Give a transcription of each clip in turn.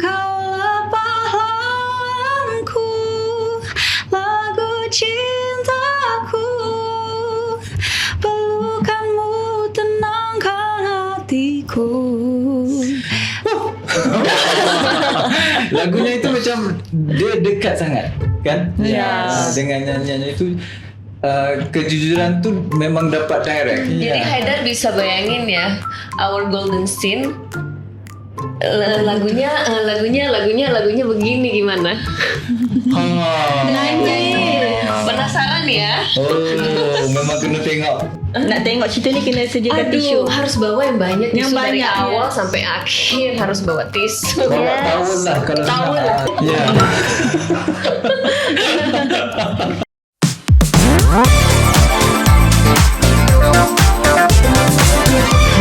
Kaulah pahlawanku, lagu cintaku. Pelukanmu tenangkan hatiku. Lagunya itu macam dia dekat sangat, kan? Yes. Dengan nyanyiannya itu kejujuran tu memang dapat direct. Jadi Haidar bisa bayangin ya, Our Golden Scene lagunya begini gimana? Penasaran ya? Oh, memang kena tengok. Nak tengok cerita ni kena sediakan tisu. Harus bawa yang banyak Yang tisu dari banyak, awal sampai akhir harus bawa tisu. Bawa towel lah kalau Towel nak. lah. Ya.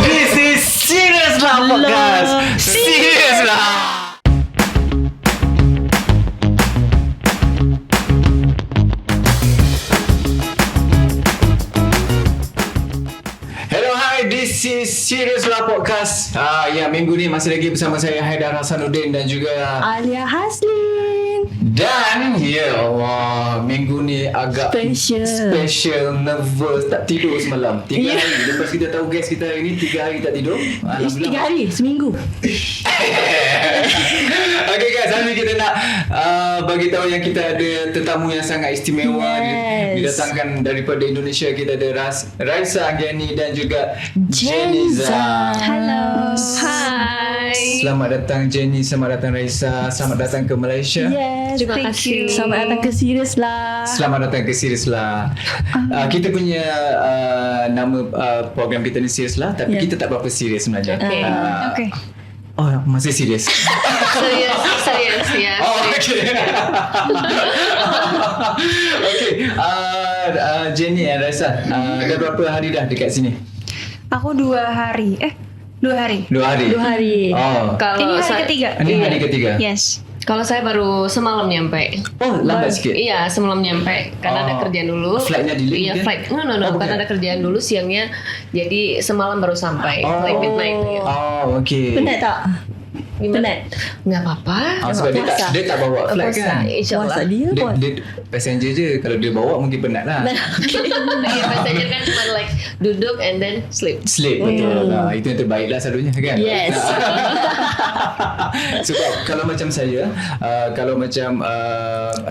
This is serious lah podcast. Serious lah. Hello, hi, this is Serious Lah Podcast. Ya, minggu ni masih lagi bersama saya Haidar Hasanuddin dan juga Alia Haslin. Dan ya Allah, minggu ni agak special, nervous, tak tidur semalam 3 hari. Lepas kita tahu guest kita hari ni 3 hari tak tidur. 3 hari, seminggu. Okay guys, hari ni kita nak bagi tahu yang kita ada tetamu yang sangat istimewa. Yes. Didatangkan daripada Indonesia. Kita ada Raisa Aghiani dan juga Jeniza. Halo. Hai. Selamat datang Jenny, selamat datang Raisa, selamat datang ke Malaysia. Yes. Terima Thank kasih. you. Selamat datang ke Serious Lah. Selamat datang ke Serious Lah. Kita punya nama program kita ni Serious Lah, tapi kita tak berapa serius sebenarnya. Okay. Okay. Oh, masih serius. Serius ya. Oh, okay. Okay. Jenny and Raisa, dah berapa hari dah dekat sini? Aku 2 hari. 2 hari. 2 hari. 2 hari. Oh. Ini Kalau hari saya, ketiga. Ini hari ketiga. Yes. kalau saya baru semalam nyampe. Oh, lambat sikit. Iya, semalam nyampe karena ada kerjaan dulu. Flightnya delay Iya, ke? flight. No, Oh, karena bukan. ada kerjaan dulu siangnya. Jadi semalam baru sampai. Like midnight. Gitu. Oh, okay. Penat tak? Gimana? Nggak apa-apa. Sebab dia tak bawa flight kan? InsyaAllah. Puasa dia pun. Dia passenger je. Kalau dia bawa mungkin penat lah. Iya, passenger kan cuma like duduk and then sleep. Sleep, betul. Itu yang terbaik lah selalunya kan? Yes. Sebab kalau macam saya, kalau macam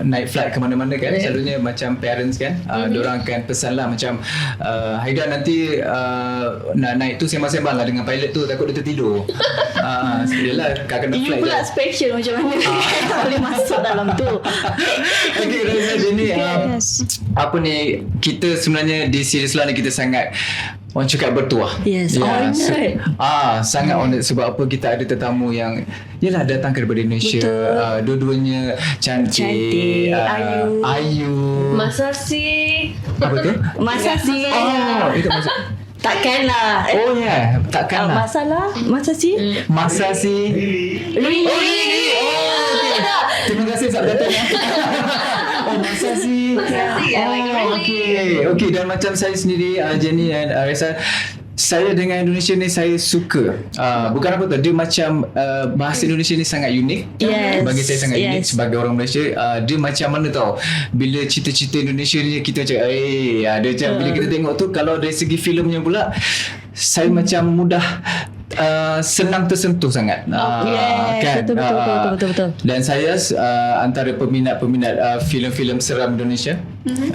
naik flight ke mana-mana kan, selalunya macam parents kan, diorang akan pesan lah macam Haidar nanti nak naik tu sembang-sembang lah dengan pilot tu, takut dia tertidur. Yelah, kena You flight pula je. special macam mana boleh masuk dalam tu. Okay, Raisa, Jenny, Yes. apa ni, kita sebenarnya di Serious Lah ni kita sangat orang cakap bertuah. Yes, honoured. Sangat honoured sebab apa, kita ada tetamu yang yelah datang daripada Indonesia. Dua-duanya cantik, ayu. Masa sih? Apa tu? Masa sih. Oh, itu maksud. Takkan lah. Oh ya, takkan lah. Masalah. Masa sih. Masa si. Rini. Oh, okay. Terima kasih subtitle. Oh, masa si. Okay, dan macam saya sendiri, Jenny dan Raisa, saya dengan Indonesia ni saya suka. Bukan apa tu, dia macam bahasa Indonesia ni sangat unik. Yes. Bagi saya sangat unik Yes. sebagai orang Malaysia. Dia macam mana tau, bila cerita-cerita Indonesia ni kita macam dia macam bila kita tengok tu, kalau dari segi filmnya pula saya macam mudah senang tersentuh sangat. Yes, Kan? betul. Dan saya antara peminat filem-filem seram Indonesia. Film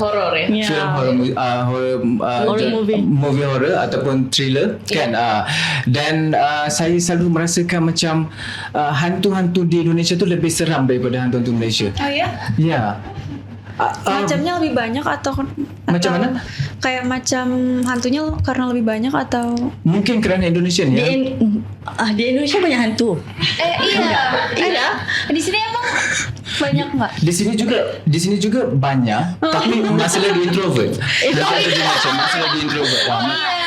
horor ya. Ya. Film horror movie horror ataupun thriller kan. Dan saya selalu merasakan macam hantu-hantu di Indonesia tu lebih seram daripada hantu-hantu Malaysia. Oh ya? Ya. Macamnya lebih banyak atau Macam mana? Kayak macam hantunya karena lebih banyak atau Mungkin kerana Indonesian ya. Di Indonesia banyak hantu. Iya. Di sini emang banyak nggak? Di sini juga banyak, tapi masalah di introvert. Masalah di introvert.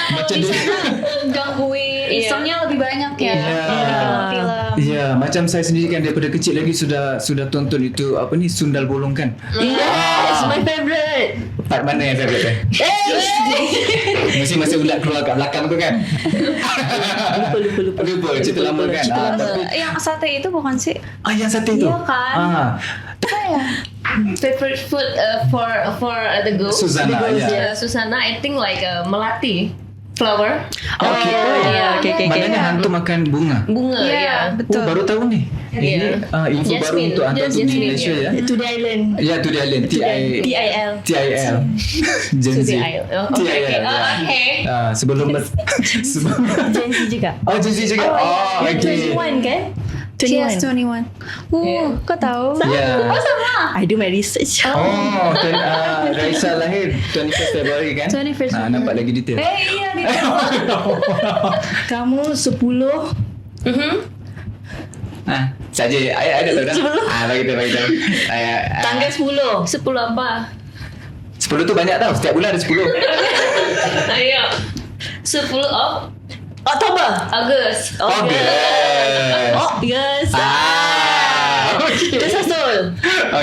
Macam Di dia. sana gangguin isengnya lebih banyak ya. Film. Ya, macam saya sendiri kan daripada kecil lagi sudah tonton itu apa ni, Sundal Bolong kan. Yes, my favourite. Part mana yang favourite kan? Mesti masa ulat keluar kat belakang tu kan. Lupa cerita lama kan. Yang sate itu bukan sih? Yang sate tu. Iya kan? Apa ya? Favorite food for the ghost. Susana, ya. Susana, I think like melati flower. Okay. Okay. Maknanya hantu makan bunga. Bunga, Iya, ya. betul. Baru tahu ni. Ini info baru Jasmine. untuk hantu di Jasmine, Malaysia ya. To the island. Ya, to the island. TIL. TIL. Gen To Z. the isle. Oh, okay. TIL. Okay. Sebelum Gen Z juga. Gen Z juga. Okay. 21 kan? Yes, 21. 21. Yeah. Kau tahu? Ya. I do my research. Raisa lahir 21st February kan? 21st February. Nampak lagi detail. Iya, dia. Kamu 10. Saja, I dah tahu dah. Bagi tahu. Tanggal 10. 10 apa? 10 tu banyak tau. Setiap bulan ada 10. Ayo. 10 of Oktober. August. Okay. Oh, yes. Okay. Dia susul.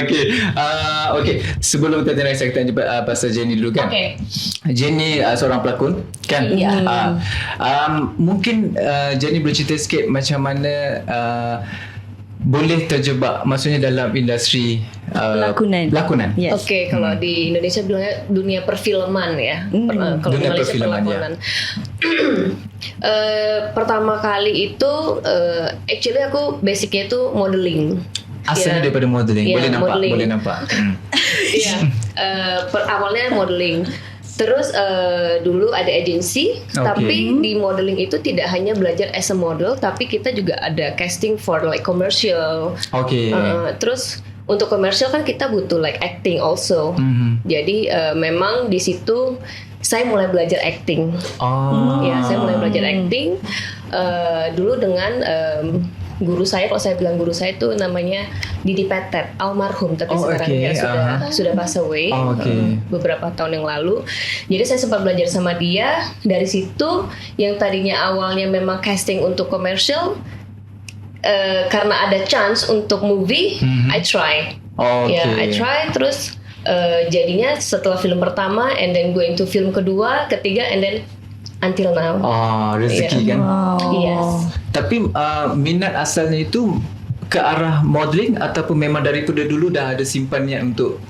Okay. Sebelum kita tanya Raisa, kita tanya pasal Jenny dulu kan. Okay. Jenny seorang pelakon kan. Ya. Mungkin Jenny boleh cerita sikit macam mana boleh terjebak maksudnya dalam industri lakonan. Yes. Oke, kalau di Indonesia bilangnya dunia perfilman ya. Kalau di Dunia Malaysia perfilman, perlakonan. Pertama kali itu actually aku basicnya itu modeling. Asalnya Ya. daripada modeling. Ya, Boleh modeling. nampak. Iya. Awalnya modeling. Terus dulu ada agensi, tapi di modeling itu tidak hanya belajar as a model, tapi kita juga ada casting for like commercial. Okay. Terus untuk komersial kan kita butuh like acting also. Jadi memang di situ saya mulai belajar acting. Ya, saya mulai belajar acting dulu dengan guru saya. Kalau saya bilang guru saya itu namanya Didi Petet, almarhum, tapi sekarang ya sudah pass away beberapa tahun yang lalu. Jadi saya sempat belajar sama dia. Dari situ yang tadinya awalnya memang casting untuk komersial, karena ada chance untuk movie, I try. Ya, I try terus jadinya setelah film pertama, and then going to film kedua, ketiga, and then until now. Rezeki kan. Yes. Tapi minat asalnya itu ke arah modeling ataupun memang daripada dulu dah ada simpan niat untuk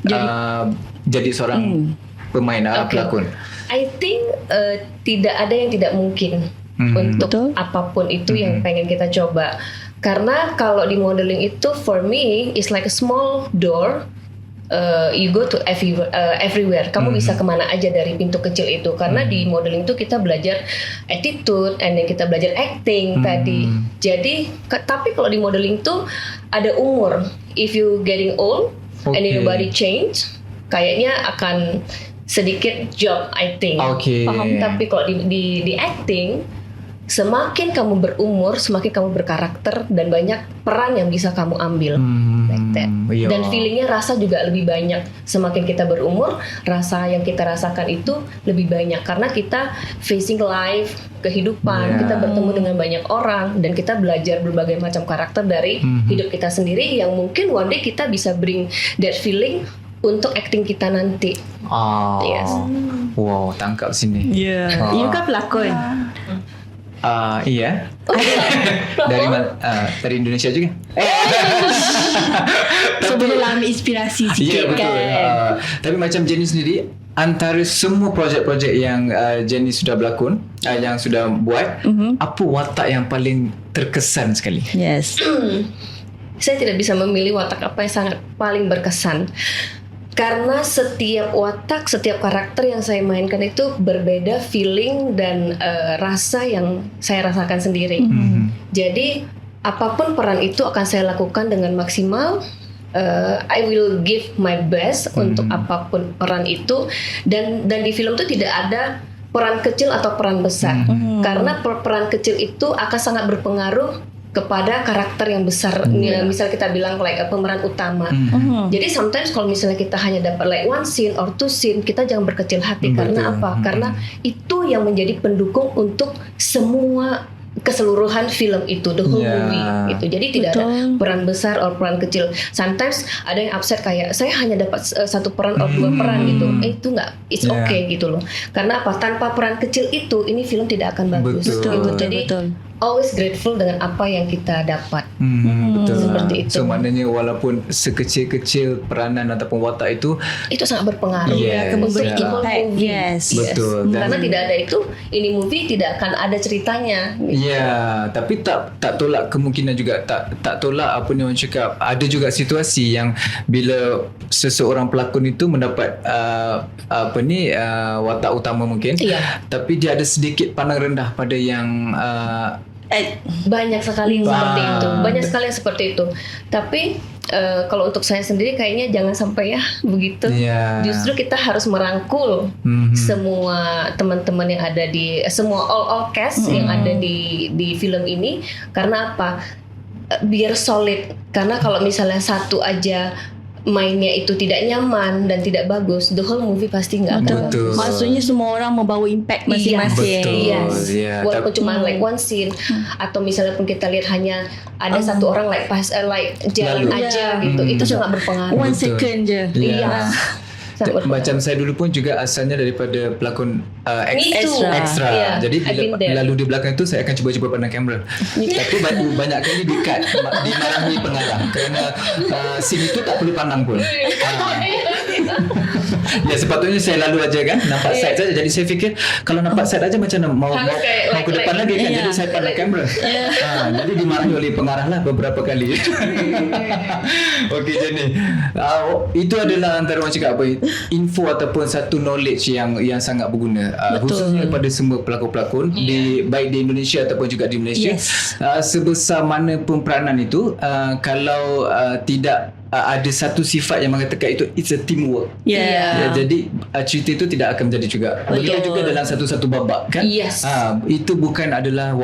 jadi seorang pemain pelakon? I think tidak ada yang tidak mungkin untuk apapun itu yang pengen kita coba. Karena kalau di modeling itu for me is like a small door. You go to everywhere. Kamu bisa kemana aja dari pintu kecil itu. Karena di modeling itu kita belajar attitude, and then kita belajar acting tadi. Jadi, tapi kalau di modeling tuh ada umur. If you getting old and then your body change, kayaknya akan sedikit job, I think. Paham? Tapi kalau di acting, semakin kamu berumur, semakin kamu berkarakter dan banyak peran yang bisa kamu ambil. Like that. Dan feelingnya, rasa juga lebih banyak. Semakin kita berumur, rasa yang kita rasakan itu lebih banyak. Karena kita facing life, kehidupan, kita bertemu dengan banyak orang, dan kita belajar berbagai macam karakter dari hidup kita sendiri, yang mungkin one day kita bisa bring that feeling untuk acting kita nanti. Yes. Wow, tangkap sini. You kan pelakon. Iya. Dari Indonesia juga. So boleh lah ambil inspirasi sikit betul. kan. Tapi macam Jenny sendiri, antara semua projek-projek yang Jenny sudah berlakon, yang sudah buat, apa watak yang paling terkesan sekali? Yes. Saya tidak bisa memilih watak apa yang sangat paling berkesan. Karena setiap watak, setiap karakter yang saya mainkan itu berbeda feeling dan rasa yang saya rasakan sendiri. Jadi apapun peran itu akan saya lakukan dengan maksimal. I will give my best untuk apapun peran itu. Dan di film itu tidak ada peran kecil atau peran besar. Karena peran kecil itu akan sangat berpengaruh kepada karakter yang besar. Misal kita bilang like pemeran utama. Jadi sometimes kalau misalnya kita hanya dapat like one scene or two scene, kita jangan berkecil hati. Karena apa? Karena itu yang menjadi pendukung untuk semua keseluruhan film itu, the whole Ya. movie gitu. Jadi tidak ada Betul. peran besar atau peran kecil. Sometimes ada yang upset kayak saya hanya dapat satu peran atau dua peran gitu. Itu nggak, it's Ya. okay gitu loh. Karena apa? Tanpa peran kecil itu, ini film tidak akan bagus. Betul. Gitu. Betul, Jadi betul. always grateful dengan apa yang kita dapat. Betul. Seperti itu. So maknanya walaupun sekecil-kecil peranan ataupun watak itu Itu sangat berpengaruh Yes. untuk Ya. the whole movie. Yes. Betul. Dan- Karena tidak ada itu, ini movie tidak akan ada ceritanya. ya, tapi tak tolak kemungkinan juga, tak tolak apa ni orang cakap, ada juga situasi yang bila seseorang pelakon itu mendapat watak utama mungkin, Iya. tapi dia ada sedikit pandang rendah pada yang Banyak sekali yang seperti Wah. itu. Banyak sekali yang seperti itu. Tapi kalau untuk saya sendiri kayaknya jangan sampai ya begitu. Ya. Justru kita harus merangkul semua teman-teman yang ada di semua all cast yang ada di film ini. Karena apa? Biar solid. Karena kalau misalnya satu aja mainnya itu tidak nyaman dan tidak bagus, the whole movie pasti nggak akan Betul. bagus. Maksudnya semua orang membawa impact masing-masing. Betul. Yes. Ya, Walaupun cuma like one scene atau misalnya pun kita lihat hanya ada satu orang like pas like jalan Lalu. aja gitu, itu sangat berpengaruh. One Betul. second je. Ya. Sangat berpengaruh. Macam saya dulu pun juga asalnya daripada pelakon Me too. extra. Yeah, Jadi I've been there. lalu di belakang itu saya akan cuba-cuba pandang kamera. Tapi banyak kali di-cut, dimarahi pengarah kerana scene itu tak perlu pandang pun. Ya sepatutnya saya lalu aja kan, nampak side saja. Jadi saya fikir kalau nampak side aja macam mana mau Harus kayak ke depan lagi kan. Jadi saya pandang kamera. Jadi dimarahi oleh pengarah lah beberapa kali. Okey jadi itu adalah antara orang cakap apa, info ataupun satu knowledge yang sangat berguna, khususnya kepada semua pelakon-pelakon baik di Indonesia ataupun juga di Malaysia. Yes. Sebesar mana pun peranan itu, kalau tidak ada satu sifat yang mengatakan itu it's a teamwork. Yeah. Jadi cerita itu tidak akan menjadi juga. Begitu juga dalam satu-satu babak kan. Yes. Itu bukan adalah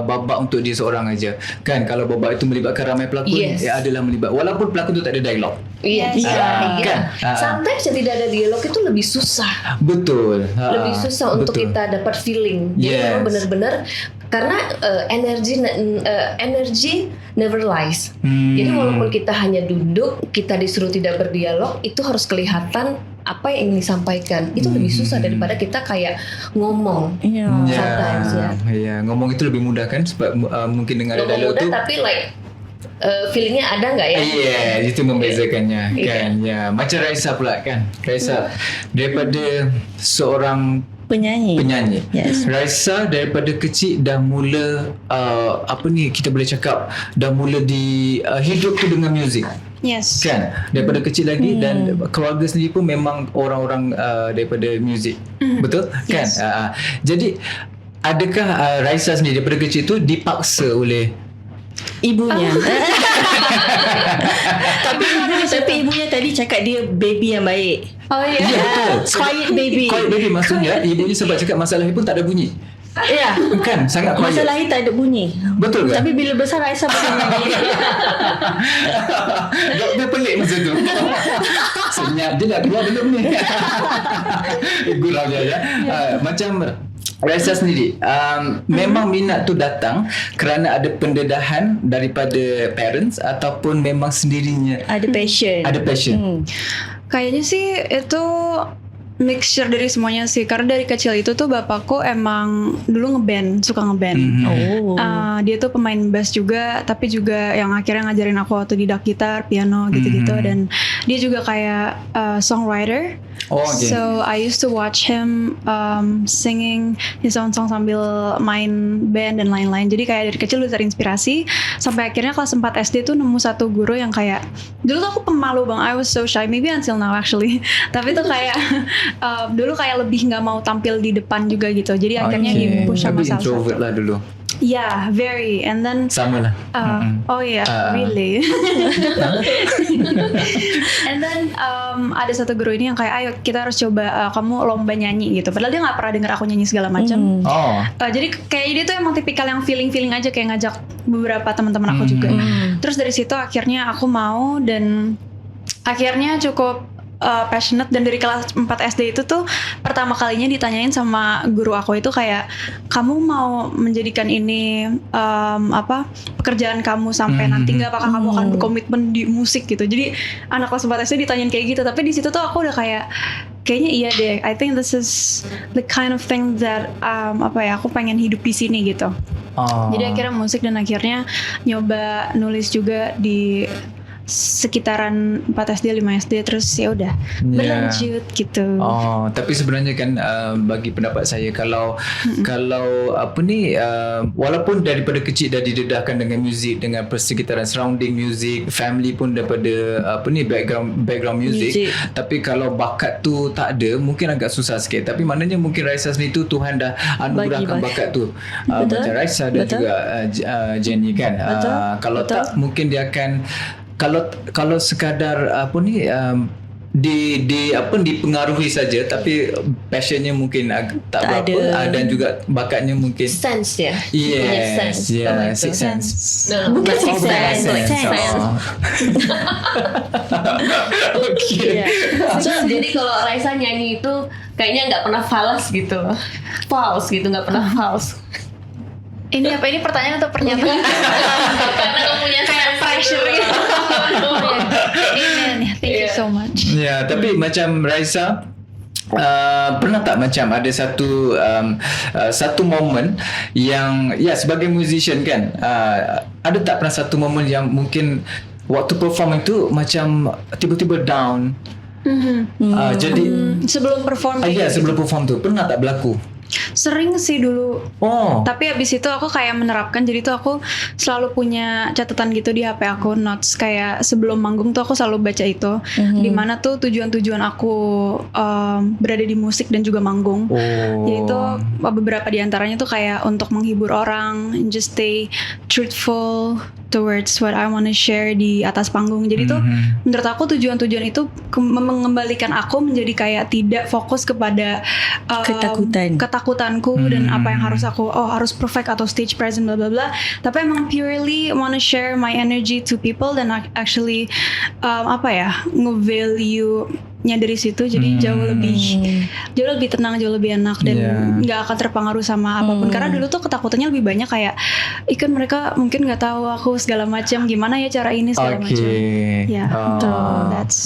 babak untuk dia seorang aja kan. Kalau babak itu melibatkan ramai pelakon, Yes. adalah melibat walaupun pelakon itu tak ada dialog. Iya, kan? Sometimes yang tidak ada dialog itu lebih susah. Betul. Lebih susah untuk betul. kita dapat feeling. Jadi Yes. memang benar-benar karena energy never lies. Jadi walaupun kita hanya duduk, kita disuruh tidak berdialog, itu harus kelihatan apa yang ingin disampaikan. Itu lebih susah daripada kita kayak ngomong. Yeah. Sometimes, Ya, ngomong itu lebih mudah kan sebab mungkin dengan ada Ngomong dialog mudah tu. tapi like feelingnya ada nggak ya? Itu membezakannya kan. Ya, macam Raisa pula kan. Raisa daripada seorang penyanyi. Yes. Raisa daripada kecil dah mula kita boleh cakap dah mula hidup tu dengan muzik. Yes. Kan daripada kecil lagi dan keluarga sendiri pun memang orang-orang daripada muzik. Betul kan? Yes. Jadi adakah Raisa sendiri daripada kecil tu dipaksa oleh Ibunya. tapi ibunya tadi cakap dia baby yang baik. Oh iya. Ya, betul. Quiet baby. Quiet baby maksudnya ibunya sebab cakap masa lahir pun tak ada bunyi. Ya. Kan sangat quiet. Masa lahir tak ada bunyi. Betul kan? Tapi bila besar Raisa boleh nyanyi. Doktor pelik masa tu. Senyap dia dah keluar belum ni. Gurau je ya. Macam Raisa sendiri memang minat tu datang kerana ada pendedahan daripada parents ataupun memang sendirinya Ada passion. ada passion. Kayaknya sih itu mixture dari semuanya sih. Karena dari kecil itu tuh bapakku emang dulu suka ngeband. Oh. Dia tuh pemain bass juga, tapi juga yang akhirnya ngajarin aku otodidak gitar, piano gitu-gitu. Dan dia juga kayak songwriter. Oh, okay. So I used to watch him singing his own song sambil main band dan lain-lain. Jadi kayak dari kecil udah terinspirasi. Sampai akhirnya kelas 4 SD tuh nemu satu guru yang kayak, dulu tuh aku pemalu bang, I was so shy, maybe until now actually. Tapi tuh kayak dulu kayak lebih nggak mau tampil di depan juga gitu. Jadi akhirnya di push sama Lebih salah introvert satu. lah dulu. Yeah, very. And then Sama lah. oh yeah, really. And then ada satu guru ini yang kayak, ayo kita harus coba kamu lomba nyanyi gitu. Padahal dia nggak pernah denger aku nyanyi segala macam. Oh. Jadi kayak dia tuh emang tipikal yang feeling aja, kayak ngajak beberapa teman-teman aku juga. Terus dari situ akhirnya aku mau dan akhirnya cukup passionate, dan dari kelas 4 SD itu tuh pertama kalinya ditanyain sama guru aku itu kayak, kamu mau menjadikan ini pekerjaan kamu sampai nanti nggak, apakah kamu akan berkomitmen di musik gitu. Jadi anak kelas 4 SD ditanyain kayak gitu, tapi di situ tuh aku udah kayak kayaknya iya deh, I think this is the kind of thing that aku pengen hidup di sini gitu. Jadi akhirnya musik, dan akhirnya nyoba nulis juga di sekitaran 4 SD 5 SD, terus ya udah berlanjut gitu. Tapi sebenarnya kan bagi pendapat saya, kalau walaupun daripada kecil dah didedahkan dengan muzik, dengan persekitaran surrounding music, family pun daripada background music, tapi kalau bakat tu tak ada, mungkin agak susah sikit. Tapi maknanya mungkin Raisa sendiri tu Tuhan dah anugerahkan bakat tu. Macam Raisa dan juga Jenny kan. Kalau tak, mungkin dia akan kalau sekadar dipengaruhi saja, tapi passionnya mungkin tak berapa, dan juga bakatnya mungkin sense ya. Yes, six sense. Bukan six sense. Okay. So jadi kalau Raisa nyanyi itu kayaknya nggak pernah false gitu, nggak pernah false. Ini apa, ini pertanyaan atau pernyataan? Karena kamu punya kayak pressure gitu. Amen. Thank you so much. Ya, tapi macam Raisa, pernah tak macam ada satu momen yang sebagai musician kan, ada tak pernah satu momen yang mungkin waktu perform itu macam tiba-tiba down? Jadi sebelum perform sebelum perform tu pernah tak berlaku? Sering sih dulu. Tapi abis itu aku kayak menerapkan, jadi tuh aku selalu punya catatan gitu di HP aku, notes kayak sebelum manggung tuh aku selalu baca itu, dimana tuh tujuan-tujuan aku berada di musik dan juga manggung. Yaitu beberapa diantaranya tuh kayak untuk menghibur orang, just stay truthful towards what I want to share di atas panggung. Jadi tuh menurut aku tujuan-tujuan itu mengembalikan aku menjadi kayak tidak fokus kepada ketakutanku dan apa yang harus aku harus perfect atau stage present bla bla bla, tapi emang purely wanna share my energy to people, dan actually nge-value nya dari situ, jadi jauh lebih tenang, jauh lebih enak, dan nggak akan terpengaruh sama apapun. Karena dulu tuh ketakutannya lebih banyak kayak, ikan mereka mungkin nggak tahu aku segala macam, gimana ya cara ini segala macam. Ya, that's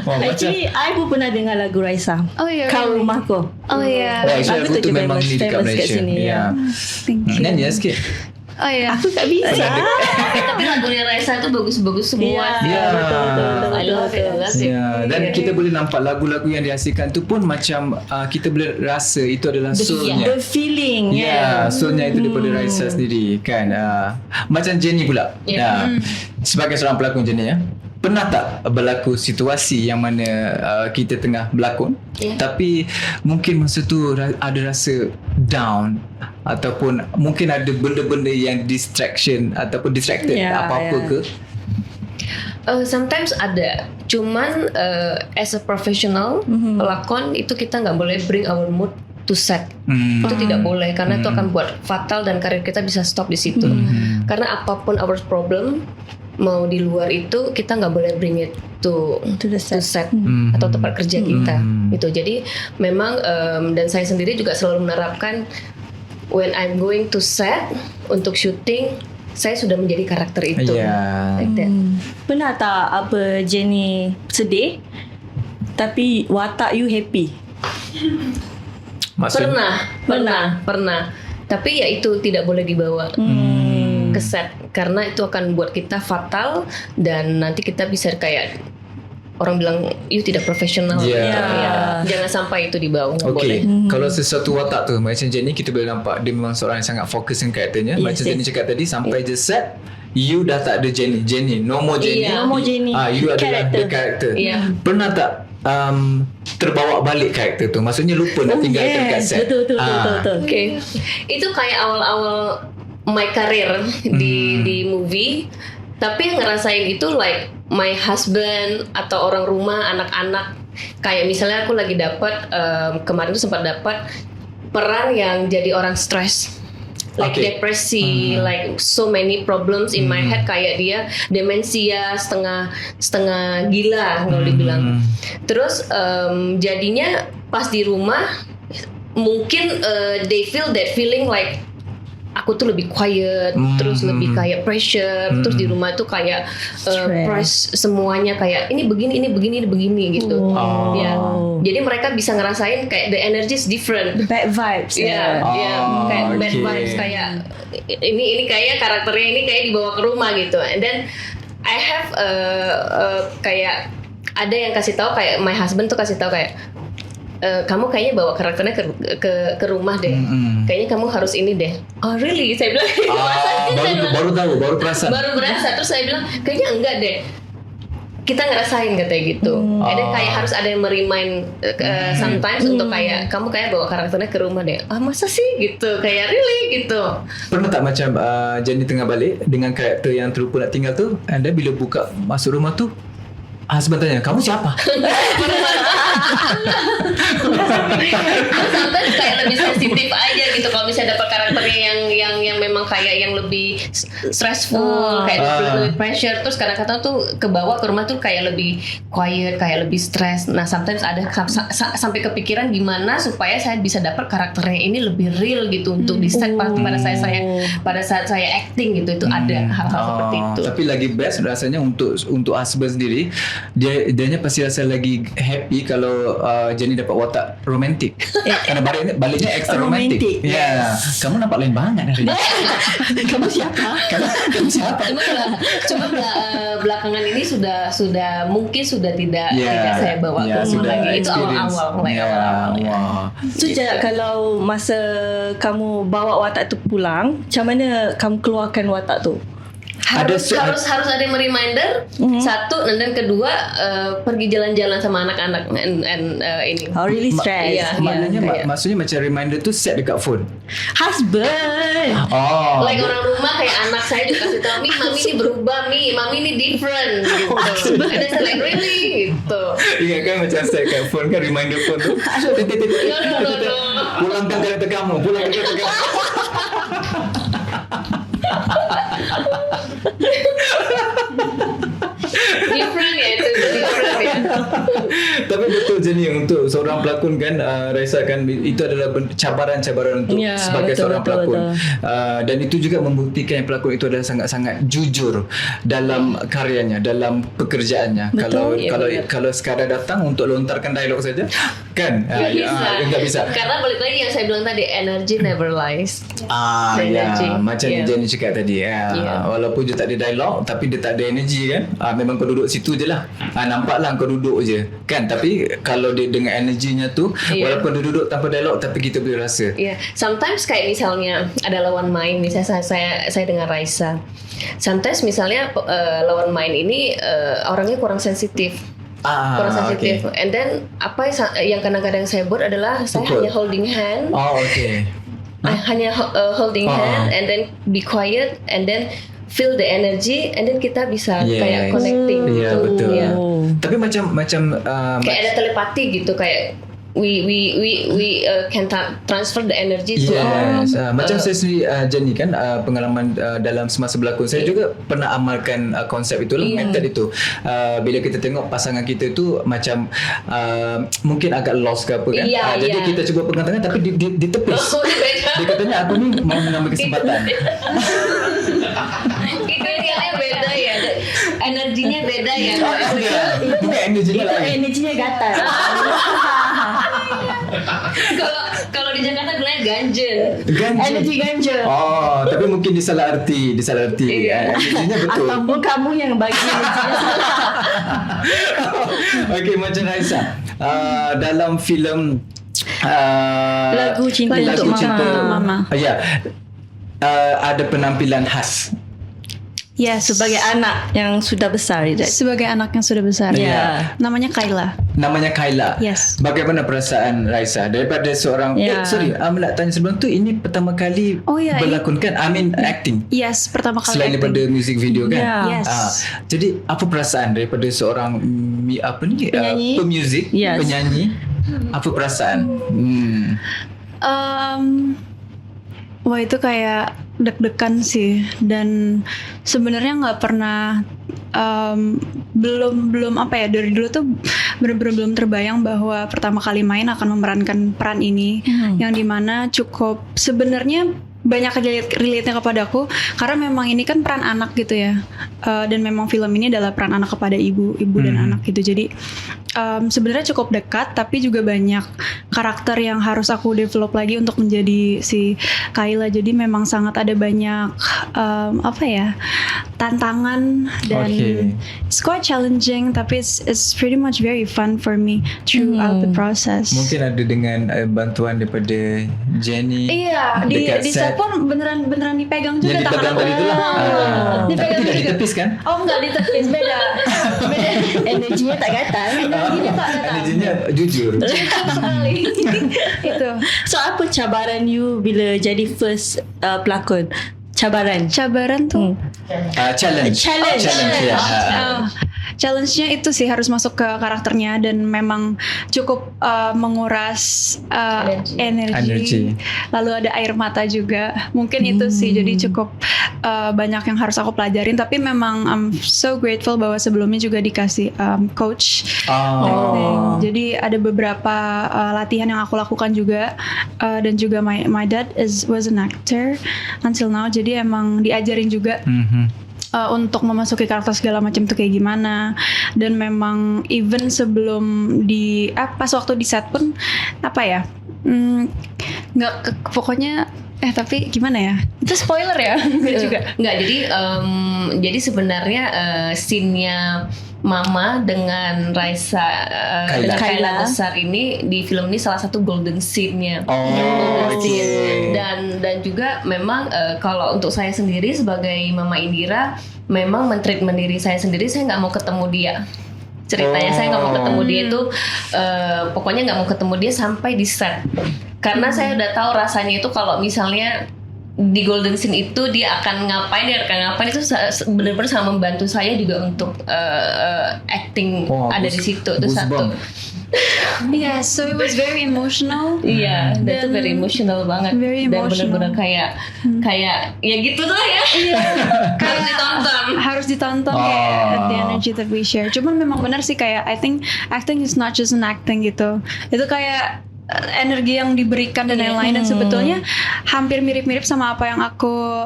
Actually, I pun pernah dengar lagu Raisa. Kau Rumahku. Lagu tu memang ni dekat Malaysia. Nyanyi sikit. Aku tak bisa. Tapi lagunya Raisa itu bagus-bagus semua. Betul. I love it. Dan kita boleh nampak lagu-lagu yang dihasilkan tu pun macam kita boleh rasa itu adalah soulnya. The feeling. Soulnya itu daripada Raisa sendiri kan. Macam Jenny pula. Sebagai seorang pelakon Jenny pernah tak berlaku situasi yang mana kita tengah berlakon, tapi mungkin masa tu ada rasa down, ataupun mungkin ada benda-benda yang distraction ataupun distracted apa-apa ke? Sometimes ada, cuman as a professional pelakon itu kita nggak boleh bring our mood to set. Itu tidak boleh, karena itu akan buat fatal dan karir kita bisa stop di situ. Karena apapun our problem, mau di luar itu kita nggak boleh bring it to set atau tempat kerja kita gitu. Jadi memang dan saya sendiri juga selalu menerapkan, when I'm going to set untuk syuting, saya sudah menjadi karakter itu. Like that. Pernah tak Jenny sedih tapi watak you happy? Pernah. Tapi ya itu tidak boleh dibawa ke set, karena itu akan buat kita fatal, dan nanti kita bisa kayak orang bilang you tidak profesional. Jangan sampai itu dibawa. Boleh. Kalau sesuatu watak tu macam Jenny, kita boleh nampak dia memang seorang yang sangat fokus dengan karakternya. Macam Jenny cakap tadi, sampai je set you dah tak ada Jenny, no more Jenny. You adalah the character. Pernah tak terbawa balik karakter tu, maksudnya lupa nak tinggalkan kat set? Betul. Okay. Itu kayak awal-awal my career di movie, tapi yang ngerasain itu like my husband atau orang rumah, anak-anak. Kayak misalnya aku lagi dapat kemarin tuh sempat dapat peran yang jadi orang stres. like depresi, like so many problems in my head, kayak dia demensia setengah gila kalau dibilang. Terus jadinya pas di rumah mungkin they feel that feeling like aku tuh lebih quiet, terus lebih kayak pressure, terus di rumah tuh kayak press semuanya kayak ini begini gitu. Ya. Jadi mereka bisa ngerasain kayak the energy is different. Bad vibes. Iya, kayak bad vibes, kayak ini kayak karakternya ini kayak dibawa ke rumah gitu. And then I have kayak ada yang kasih tahu, kayak my husband tuh kasih tahu kayak kamu kayaknya bawa karakternya ke rumah deh. Kayaknya kamu harus ini deh. Oh really? Saya bilang. Baru tahu, baru perasaan. Baru berasa. Terus saya bilang kayaknya enggak deh. Kita ngerasain katanya gitu. Ada kayak harus ada yang merimain sometimes untuk kayak kamu kayak bawa karakternya ke rumah deh. Ah masa sih gitu? Kayak really gitu. Pernah tak macam Jenny tengah balik dengan karakter yang terlupa nak tinggal tu, anda bila buka masuk rumah tu, husband tanya, kamu siapa? Sometimes kayak lebih sensitif aja gitu kalau misalnya dapat karakternya yang memang kayak yang lebih stressful, kayak lebih pressure, terus kadang-kadang tuh ke bawah ke rumah tuh kayak lebih quiet, kayak lebih stress. Nah sometimes ada sampai kepikiran gimana supaya saya bisa dapat karakternya ini lebih real gitu untuk di set pada saat saya acting gitu. Itu ada hal-hal seperti itu. Tapi lagi best rasanya untuk husband sendiri, dianya pasti rasa lagi happy kalau Jenny dapat watak romantik. Karena baliknya extra romantik. Ya, kamu nampak lain banget hari ini. Kamu siapa? Kamu siapa? Cuma belakangan ini sudah mungkin sudah tidak saya bawa ke rumah lagi. Itu awal-awal. Sejak kalau masa kamu bawa watak tu pulang, macam mana kamu keluarkan watak tu? Harus ada yang reminder. Satu, dan kedua pergi jalan-jalan sama anak-anak ini. Really stress. Maknanya maksudnya macam reminder tu set dekat phone. Husband. Like orang rumah, kayak anak saya juga kasih tahu, mami ini berubah, mami ini different gitu. Ada saya like really gitu. Iya kan, macam set dekat phone kan, reminder phone tu. No. Pulangkan karakter kamu. Different ya itu, different ya. Tapi betul Jenny, untuk seorang pelakon kan, Raisa kan, itu adalah cabaran-cabaran untuk sebagai seorang pelakon. Dan itu juga membuktikan yang pelakon itu adalah sangat-sangat jujur dalam karyanya, dalam pekerjaannya. Kalau sekadar datang untuk lontarkan dialog saja kan, enggak bisa. Karena balik lagi yang saya bilang tadi, energy never lies. Macam Jenny cakap tadi. Walaupun dia tak ada dialog, tapi dia tak ada energi kan. Memang kau duduk situ je lah. Nampaklah kau duduk je kan. Tapi kalau dia dengan energinya tu, walaupun dia duduk tanpa dialog, tapi kita boleh rasa. Sometimes kayak misalnya ada lawan main, misalnya saya dengan Raisa. Sometimes misalnya lawan main ini orangnya kurang sensitif. And then apa yang kadang-kadang saya buat adalah saya hanya holding hand. Hanya holding hand and then be quiet and then feel the energy and then kita bisa kayak connecting gitu. Betul. Tapi macam kayak ada telepati gitu, kayak we can transfer the energy to macam saya sendiri Jenny kan, pengalaman dalam semasa berlakon saya juga pernah amalkan konsep itulah, method itu. Bila kita tengok pasangan kita tu macam mungkin agak lost ke apa kan, jadi kita cuba pegang tangan tapi ditepis. Dia katanya aku ni mau mengambil kesempatan. Itu beda ya, energinya beda ya. Itu energinya gatal. Kalau di Jakarta bilangnya ganjen. Energi ganjen. Tapi mungkin disalah arti. Energinya betul. Ataupun kamu yang bagi energinya salah. Okey, macam Raisa, dalam filem Lagu Cinta Untuk Mama. Ada penampilan khas. Yes. Sebagai anak yang sudah besar. Sebagai anak yang sudah besar. Namanya Kayla. Yes. Bagaimana perasaan Raisa daripada seorang nak tanya sebelum tu, ini pertama kali berlakon kan? acting. Yes, pertama kali selain acting. daripada music video kan? Yes. Jadi apa perasaan daripada seorang pemuzik, penyanyi? Apa perasaan? Wah itu kayak deg-degan sih, dan sebenarnya nggak pernah belum apa ya, dari dulu tuh bener-bener belum terbayang bahwa pertama kali main akan memerankan peran ini, yang dimana cukup sebenarnya banyak relate-nya kepada aku karena memang ini kan peran anak gitu ya, dan memang film ini adalah peran anak kepada ibu dan anak gitu. Jadi sebenarnya cukup dekat, tapi juga banyak karakter yang harus aku develop lagi untuk menjadi si Kayla. Jadi memang sangat ada banyak apa ya, tantangan, dan it's quite challenging, tapi it's pretty much very fun for me throughout the process. Mungkin ada dengan bantuan daripada Jenny. Iya, di set pun beneran dipegang juga Yang tangan dipegang aku. tadi itulah. Tapi Dipegang tidak juga. ditepis kan? Oh enggak ditepis, beda. Energinya tak gatal. Energinya tak datang. Energinya jujur. Sekali. Itu. So apa cabaran you bila jadi first pelakon? Cabaran tuh Challenge. Ya. challenge-nya itu sih harus masuk ke karakternya, dan memang cukup menguras energi. Lalu ada air mata juga. Mungkin itu sih, jadi cukup banyak yang harus aku pelajarin. Tapi memang I'm so grateful bahwa sebelumnya juga dikasih coach. Jadi ada beberapa latihan yang aku lakukan juga, dan juga my dad was an actor until now. Jadi emang diajarin juga untuk memasuki karakter segala macam tuh kayak gimana. Dan memang even sebelum pas waktu di set pun apa ya, pokoknya tapi gimana ya, itu spoiler ya? Enggak juga. Enggak, jadi sebenarnya scene-nya Mama dengan Raisa dengan Kayla besar ini di film ini salah satu golden scene-nya. Dan juga memang kalau untuk saya sendiri sebagai Mama Indira, memang men-treatment diri saya sendiri, saya nggak mau ketemu dia. Ceritanya saya nggak mau ketemu dia itu, pokoknya nggak mau ketemu dia sampai di set. Karena saya udah tahu rasanya itu kalau misalnya di golden scene itu dia akan ngapain itu benar-benar sangat membantu saya juga untuk acting ada di situ. Itu satu. Yeah, so it was very emotional. Iya, dan itu very emotional banget. Very dan emotional. benar-benar kayak ya gitu tuh ya. Harus ditonton. Harus ditonton kayak the energy that we share. Cuman memang benar sih, kayak I think acting is not just an acting gitu. Itu kayak energi yang diberikan dan lain-lain, dan sebetulnya hampir mirip-mirip sama apa yang aku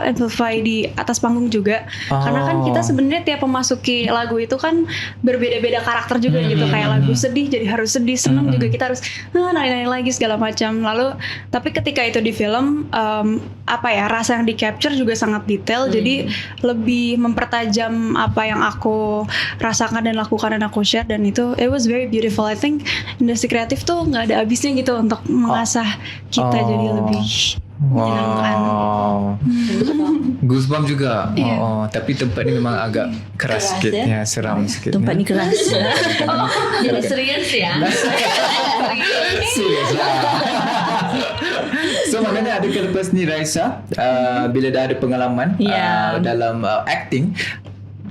amplify di atas panggung juga. Karena kan kita sebenarnya tiap memasuki lagu itu kan berbeda-beda karakter juga gitu. Kayak lagu sedih jadi harus sedih, seneng juga kita harus nari-nari lagi segala macam. Lalu tapi ketika itu di film rasa yang di capture juga sangat detail. Jadi lebih mempertajam apa yang aku rasakan dan lakukan dan aku share, dan itu it was very beautiful. I think industri kreatif tuh nggak ada habisnya gitu untuk mengasah kita jadi lebih menyenangkan. Goosebumps juga. Tapi tempat ni memang agak keras sikit ya, seram sikit. Tempat ni keras. Jadi serius ya. Serius lah. So maknanya ada lepas ni Raisa, bila dah ada pengalaman dalam acting,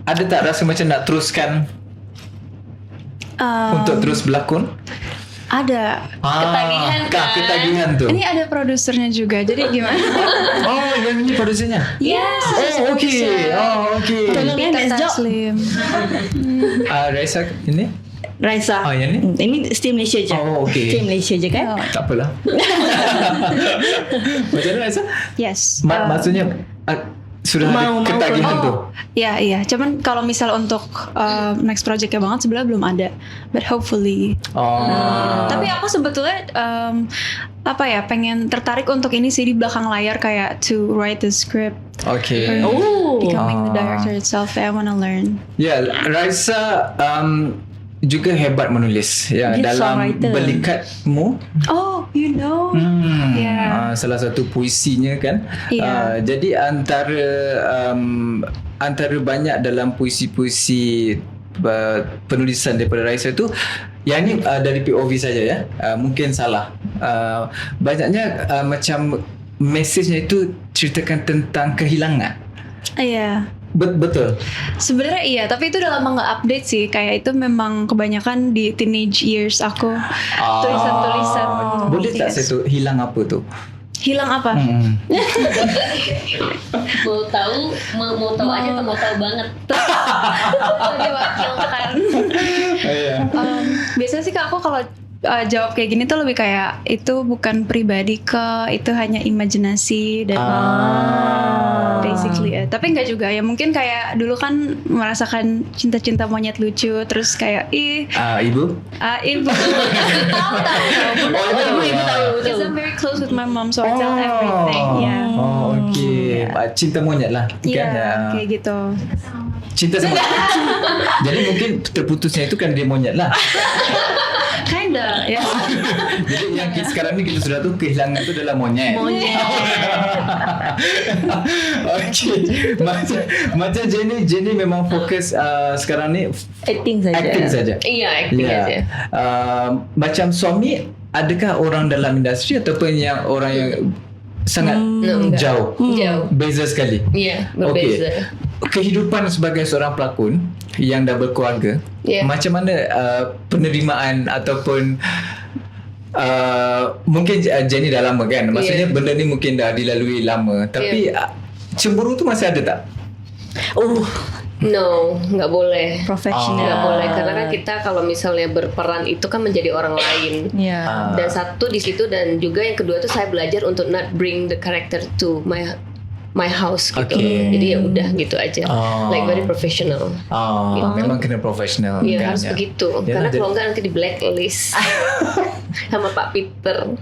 ada tak rasa macam nak teruskan untuk terus berlakon? Ada. Ketagihan tu. Ini ada produsernya juga. Jadi gimana? Yang ini produsernya? Yes. Okay. Tolong next job. Slim. Raisa ini? Raisa. Yang ni? Ini Steam Malaysia je. Okay. Steam Malaysia je kan? Tak apalah. Macam mana Raisa? Yes. Maksudnya sudah ada ketagihan tu? Iya. Cuman kalau misal untuk next projectnya banget sebenarnya belum ada, but hopefully. Tapi aku sebetulnya pengen tertarik untuk ini sih di belakang layar, kayak to write the script. Okay. Becoming the director itself. I wanna learn. Ya, Raisa juga hebat menulis ya. Dia Dalam songwriter. Belikatmu. You know. Salah satu puisinya kan. Jadi antara banyak dalam puisi-puisi penulisan daripada Raisa tu, yang ni dari POV saja ya. Mungkin salah. Banyaknya macam mesejnya itu ceritakan tentang kehilangan. Iya. Betul. Sebenarnya iya, tapi itu udah lama nggak update sih. Kayak itu memang kebanyakan di teenage years aku, tulisan-tulisan. Boleh tak saya tu hilang apa tu? Hilang apa? Mau tahu aja atau mau tahu banget? Diwakilkan. Biasanya sih Kak, aku kalau jawab kayak gini tuh lebih kayak itu bukan pribadi ke, itu hanya imajinasi dan basically tapi enggak juga ya, mungkin kayak dulu kan merasakan cinta-cinta monyet lucu, terus kayak Ibu? ibu tahu ibu tahu because I'm very close with my mom, so I tell everything. Okay. Cinta monyet lah, Iya, kan? kayak gitu. Cinta sama jadi mungkin terputusnya itu kan dia monyet lah. Kinda, ya. Jadi yang sekarang ni kita sudah tahu kehilangan itu adalah monyet. Okay. Macam Jenny memang fokus sekarang ni Acting saja. Iya, acting aja. Macam suami, adakah orang dalam industri ataupun yang orang yang sangat jauh? Jauh. Beza sekali. Iya, berbeza. Kehidupan sebagai seorang pelakon yang dah berkeluarga, macam mana penerimaan ataupun mungkin Jenny dah lama kan, maksudnya benda ni mungkin dah dilalui lama, tapi cemburu tu masih ada tak? No, nggak boleh. Professional. Nggak boleh, karena kan kita kalau misalnya berperan itu kan menjadi orang lain. Dan satu di situ, dan juga yang kedua tuh saya belajar untuk not bring the character to my house gitu. Jadi ya udah gitu aja. Like very professional. Memang kena profesional. Iya, kan, harus begitu. Karena kalau enggak nanti di blacklist sama Pak Peter.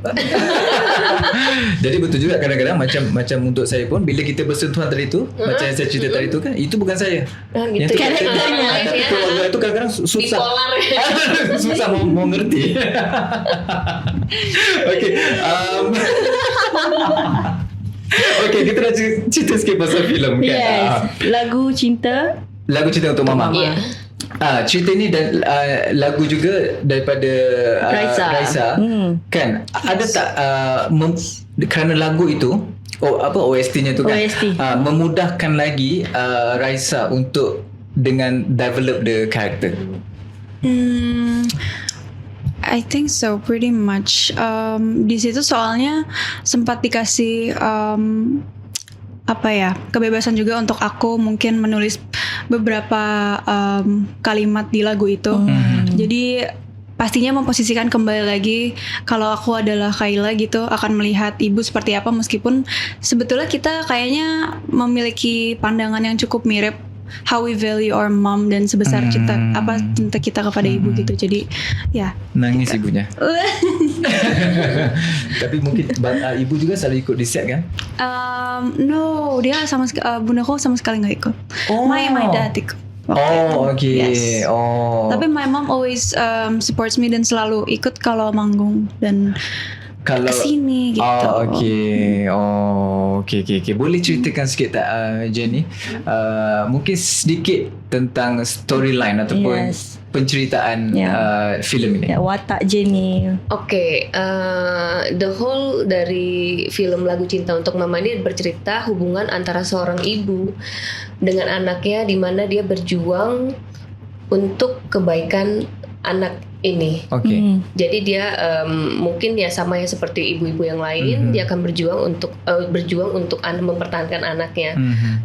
Jadi betul juga kadang-kadang macam untuk saya pun bila kita bersentuhan tadi tu, macam yang saya cerita tadi tu kan, itu bukan saya. Yang Gitu. tu karakternya. Tapi keluarga itu kadang-kadang susah. Bipolar. Susah mau ngerti. Okay. Okay, kita nak cerita sikit pasal filem kan. Lagu cinta untuk Mama. Cerita ni dan lagu juga daripada Raisa. Kan ada tak kerana lagu itu OST-nya tu kan memudahkan lagi Raisa untuk dengan develop the character. I think so, pretty much. Di situ soalnya sempat dikasih kebebasan juga untuk aku mungkin menulis beberapa kalimat di lagu itu. Jadi pastinya memposisikan kembali lagi kalau aku adalah Kayla gitu, akan melihat ibu seperti apa, meskipun sebetulnya kita kayaknya memiliki pandangan yang cukup mirip, how we value our mom dan sebesar cinta kita kepada ibu gitu. Jadi ya nangis ibunya. Tapi mungkin ibu juga selalu ikut di set kan? No, dia bundaku sama sekali nggak ikut. My dad ikut. Okay. Yes. Tapi my mom always supports me dan selalu ikut kalau manggung dan kesini gitu. Okay. Boleh ceritakan sikit tak Jenny? Mungkin sedikit tentang storyline ataupun penceritaan filem ini. Watak Jenny. The whole dari film Lagu Cinta Untuk Mama ini bercerita hubungan antara seorang ibu dengan anaknya, di mana dia berjuang untuk kebaikan anak ini. Jadi dia mungkin ya sama ya seperti ibu-ibu yang lain, dia akan berjuang untuk mempertahankan anaknya.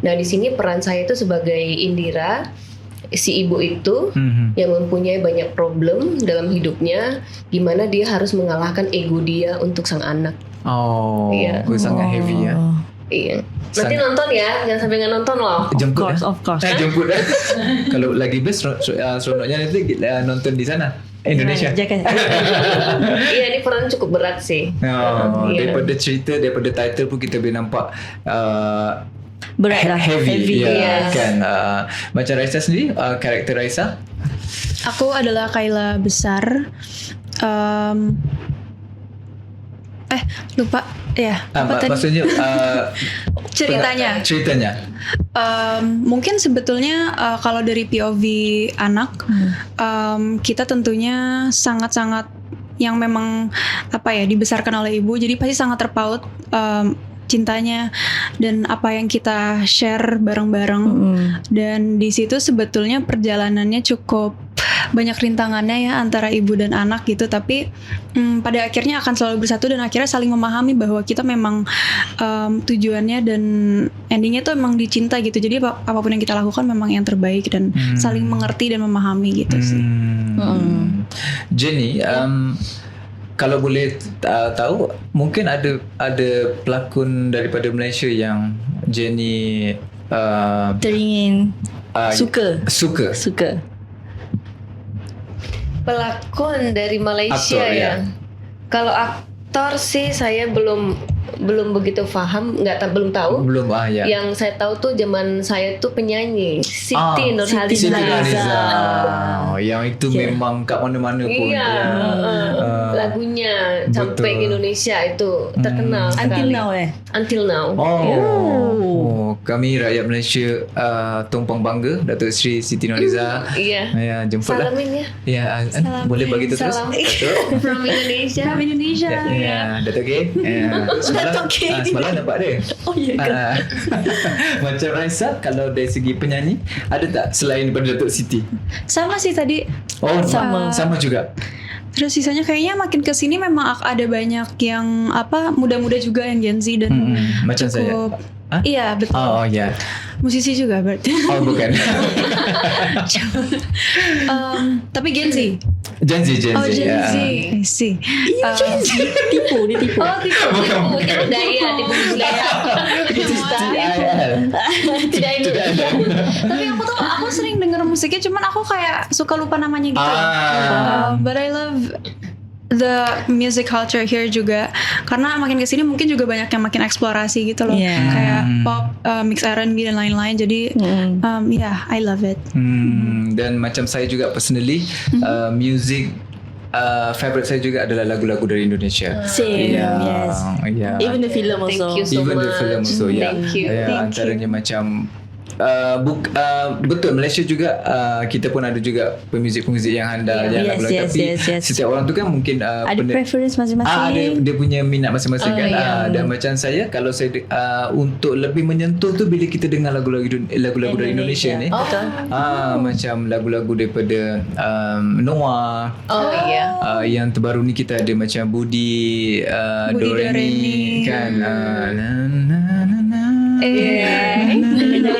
Nah, di sini peran saya itu sebagai Indira, si ibu itu yang mempunyai banyak problem dalam hidupnya, gimana dia harus mengalahkan ego dia untuk sang anak. Sangat heavy ya. Iya. Nanti nonton ya, jangan sampai nggak nonton loh. Jemput Of course. Jemput. Kalau lagi best seronoknya nanti nonton di sana. Indonesia. Iya, ini peran cukup berat sih. Daripada cerita, daripada title pun kita boleh nampak berat lah, heavy. Kan. Macam Raisa sendiri, karakter Raisa? Aku adalah Kayla besar. Lupa ya. Maksudnya ceritanya. Mungkin sebetulnya kalau dari POV anak, kita tentunya sangat-sangat yang memang dibesarkan oleh ibu, jadi pasti sangat terpaut cintanya dan apa yang kita share bareng-bareng. Dan di situ sebetulnya perjalanannya cukup banyak rintangannya ya antara ibu dan anak gitu, tapi pada akhirnya akan selalu bersatu dan akhirnya saling memahami bahwa kita memang tujuannya dan endingnya tuh emang dicinta gitu. Jadi apapun yang kita lakukan memang yang terbaik dan saling mengerti dan memahami gitu sih. Jenny, kalau boleh tahu, mungkin ada pelakon daripada Malaysia yang Jenny teringin suka. Pelakon dari Malaysia Aktor, ya. ya. Kalau aktor sih saya belum begitu paham, belum tahu. belum ya. Yang saya tahu tuh zaman saya tuh penyanyi Siti Nurhaliza. Siti Nurhaliza. Yang itu memang kat mana-mana pun. Iya, lagunya sampai ke Indonesia itu terkenal Until sekali. now Until now. Kami rakyat Malaysia tumpang bangga Datuk Seri Siti Nurhaliza. Iya. Ya, jemputlah. Salamin ya. Ya, boleh bagi tu terus. Salam. Datuk. From Indonesia. From Indonesia. Ya, Datuk K. Semalam nampak dia. Oh ya ke? Macam Raisa, kalau dari segi penyanyi, ada tak selain daripada Datuk Siti? Sama sih tadi. Oh, sama juga. Terus sisanya kayaknya makin kesini memang ada banyak yang muda-muda juga yang Gen Z dan macam saya. cukup. Iya betul. Oh ya. Musisi juga berarti. Oh bukan. Tapi Gen Z. Gen Z. Oh Gen ya. Z. I see. Dia tipu. Oh tipu. Tipu daya, tipu daya. Tidak ada. Tapi aku sering denger musiknya, cuman aku kayak suka lupa namanya gitu. But I love the music culture here juga, karena makin kesini mungkin juga banyak yang makin eksplorasi gitu loh, kayak pop, mix R&B dan lain-lain. Jadi I love it. Dan macam saya juga personally, music favorite saya juga adalah lagu-lagu dari Indonesia. Same, yes. Even the film also. Thank you so Even much. the film also. Thank you. Antaranya macam betul, Malaysia juga kita pun ada juga pemuzik-pemuzik yang handal yang lagu-lagu, tapi setiap orang tu kan mungkin ada preference masing-masing. ada dia punya minat masing-masing kan. Dan macam saya, kalau saya untuk lebih menyentuh tu bila kita dengar lagu-lagu dari Indonesia ni. Macam lagu-lagu daripada Noah. Yang terbaru ni kita ada macam Budi Doremi kan.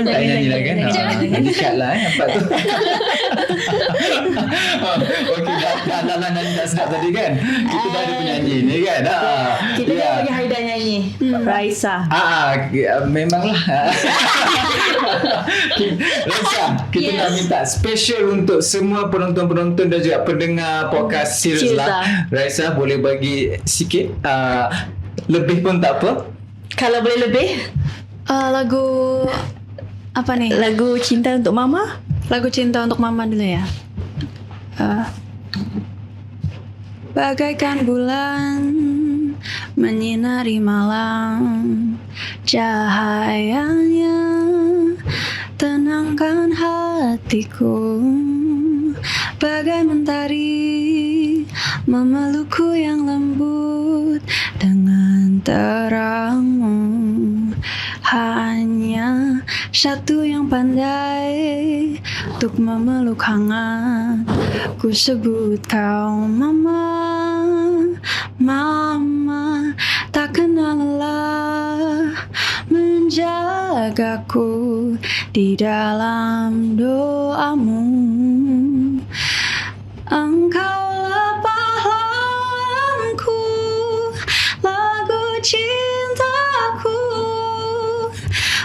Tak nyanyi lah kan. Dekat lah nampak tu. Okey, dah nyanyi tak sedap tadi kan. Kita dah ada penyanyi ni kan. Kita dah bagi Haida nyanyi. Raisa. Memanglah. Raisa, kita nak minta special untuk semua penonton-penonton dan juga pendengar podcast Serius lah. Raisa, boleh bagi sikit, lebih pun tak apa. Kalau boleh lebih, Lagu apa nih? lagu Cinta Untuk Mama. Lagu Cinta Untuk Mama dulu ya. Bagaikan bulan menyinari malam, cahayanya tenangkan hatiku, bagai mentari memelukku yang lembut dengan terangmu. Hanya satu yang pandai untuk memeluk hangat, ku sebut kau mama. Mama tak kenal lelah menjagaku di dalam doamu. Engkaulah pahlawanku, lagu cintaku.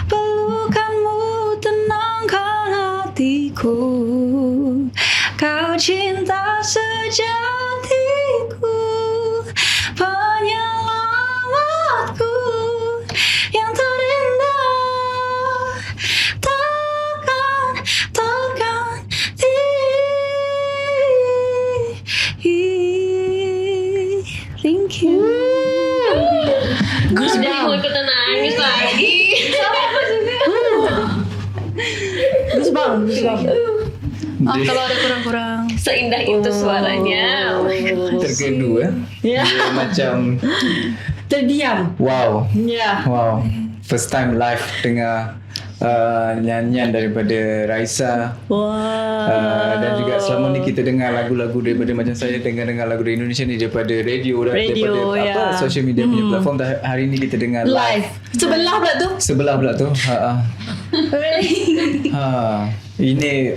Pelukanmu tenangkan hatiku, kau cinta sejatiku, penyelamatku yang terindah. Takkan thank you. Sudah mau ikutan nangis lagi. Goosebump. Kalau ada kurang-kurang. Seindah itu suaranya. Terkedu Dia macam terdiam. Wow. Ya. Wow. First time live dengar nyanyian daripada Raisa. Wah. Dan juga selama ni kita dengar lagu-lagu daripada macam saya dengar lagu dari Indonesia ni daripada radio, Radio, daripada ya. social media punya platform. Hari ni kita dengar live. Sebelah pula tu. Sebelah pula tu. Ini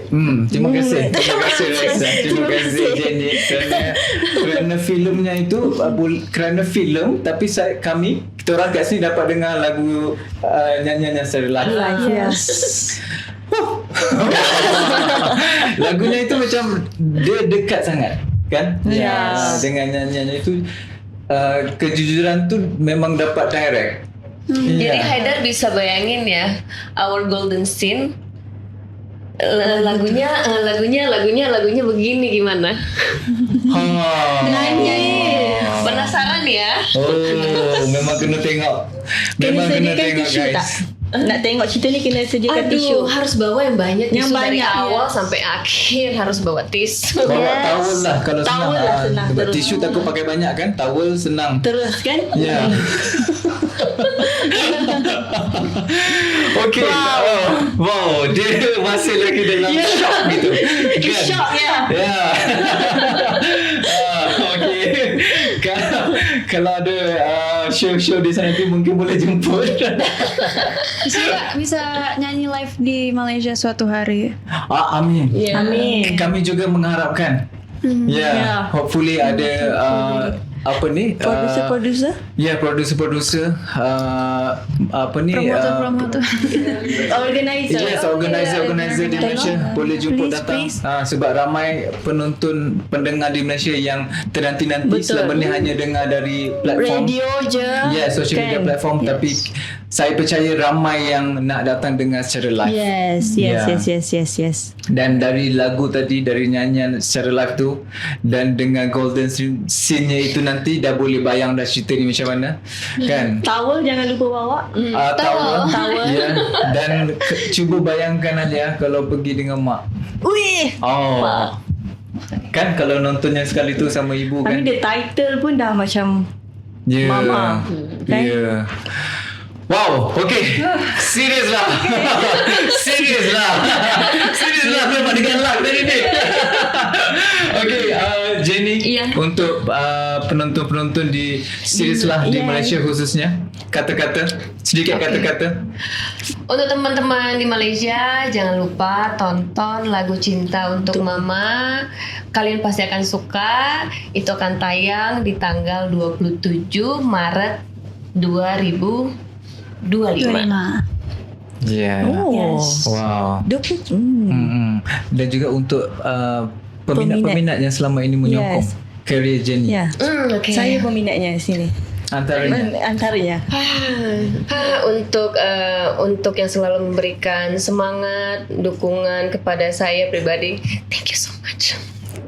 terima kasih Raisa, terima kasih Jenny kerana filmnya itu kerana filem tapi kita orang kat sini dapat dengar lagu nyanyian secara live. Yes. Lagunya itu macam dia dekat sangat kan? Yes. Dengan nyanyiannya itu kejujuran tu memang dapat direct. Jadi Haidar bisa bayangin ya, Our Golden Scene lagunya begini gimana? Penasaran ya? Oh, memang kena tengok. Kena Memang kena sediakan tengok tisu guys. tak? Nak tengok cerita ni kena sediakan tisu. Harus bawa yang banyak tisu Yang dari banyak, awal yes. sampai akhir harus bawa tisu. Bawa towel lah kalau Towel senang. lah senang, Sebab terus. tisu takut pakai banyak kan? Towel senang. Terus kan? Ya. Okay. Wow, dia masih lagi dalam shock gitu. Kan? Shock ya. Ya. Okay. Kalau ada show-show di sana nanti mungkin boleh jemput. Bisa nyanyi live di Malaysia suatu hari. Amin. Ya. Amin. Kami juga mengharapkan. Ya. Hopefully ada apa ni? Producer? Ya, producer apa ni? Promotor. Organizer. Yes, organizer di Malaysia boleh jemput Please, datang. please. Sebab ramai pendengar di Malaysia yang ternanti-nanti Betul. selama ni hanya dengar dari platform Radio je. Ya, social media Kan? platform. Yes. Tapi saya percaya ramai yang nak datang dengar secara live. Yes. Dan dari lagu tadi, dari nyanyian secara live tu, dan dengan golden scene-nya itu nanti dah boleh bayang dah cerita ni macam mana, kan? Towel jangan lupa bawa. Towel. Ya. Dan cuba bayangkan aja kalau pergi dengan mak. Wih. Oh. Kan kalau nontonnya sekali tu sama ibu Tapi kan. dia title pun dah macam Ya. Mama. Kan? Ya. Wow, okay. Serius lah. Serius lah memang dengan lag tadi ni. Okay, Jenny, Ya. untuk penonton-penonton di Serius lah di Malaysia khususnya, sedikit kata-kata. Untuk teman-teman di Malaysia, jangan lupa tonton lagu Cinta untuk Mama. Kalian pasti akan suka. Itu akan tayang di tanggal 27 Maret 2025. Yeah. Oh. Yes. Wow. 20. Dan juga untuk peminat-peminat yang selama ini menyokong Yes. career Jenny. Ya. Okay. Saya peminatnya sini. Antaranya. Untuk yang selalu memberikan semangat, dukungan kepada saya pribadi, thank you so much.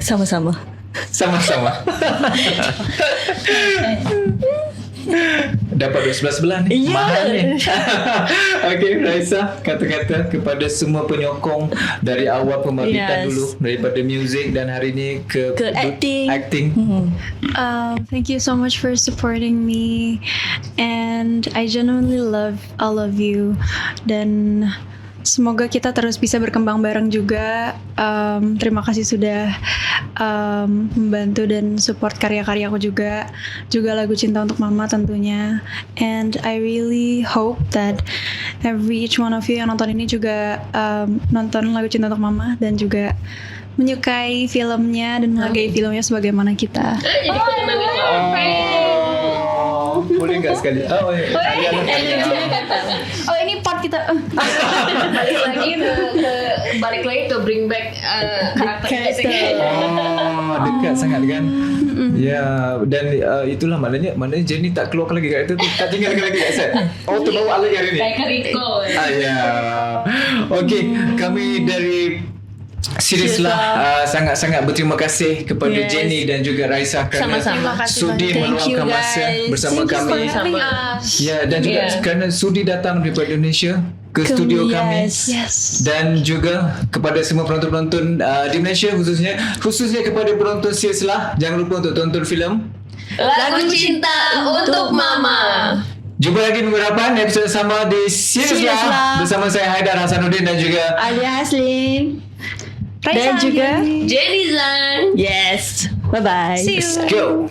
Sama-sama. Sama-sama. Dapat duit sebelah-sebelah ni. Ya. Mahal ni. Okay, Raisa, kata-kata kepada semua penyokong dari awal pembabitan Yes. dulu, daripada music dan hari ni ke acting. Thank you so much for supporting me, and I genuinely love all of you. Dan semoga kita terus bisa berkembang bareng juga. Terima kasih sudah membantu dan support karya-karyaku juga lagu Cinta untuk Mama tentunya. And I really hope that each one of you yang nonton ini juga nonton lagu Cinta untuk Mama dan juga menyukai filmnya dan menghargai filmnya sebagaimana kita. Boleh enggak sekali? Oh, ini part kita. balik lagi ke bring back karakter. Dekat sangat kan. Ya, dan itulah maknanya Jenny tak keluarkan lagi karakter tu, tak tinggalkan lagi kat set. Oh, terbawa lagi hari ni. Kayak Riko. Ya. Okey, kami dari Serius lah, sangat-sangat berterima kasih kepada Jenny dan juga Raisa kerana Sama-sama. sudi meluangkan masa bersama kami. Ya, dan juga kerana sudi datang daripada Indonesia ke studio kami. Yes. Dan juga kepada semua penonton-penonton di Malaysia khususnya kepada penonton Serius lah, jangan lupa untuk tonton filem Lagu cinta untuk Mama. Jumpa lagi minggu depan episod sama di Serius lah bersama saya Haidar Hasanuddin dan juga Alia Haslin. Raisa, Dan juga Jenny Zan. Yes. Bye-bye. see you. Let's go.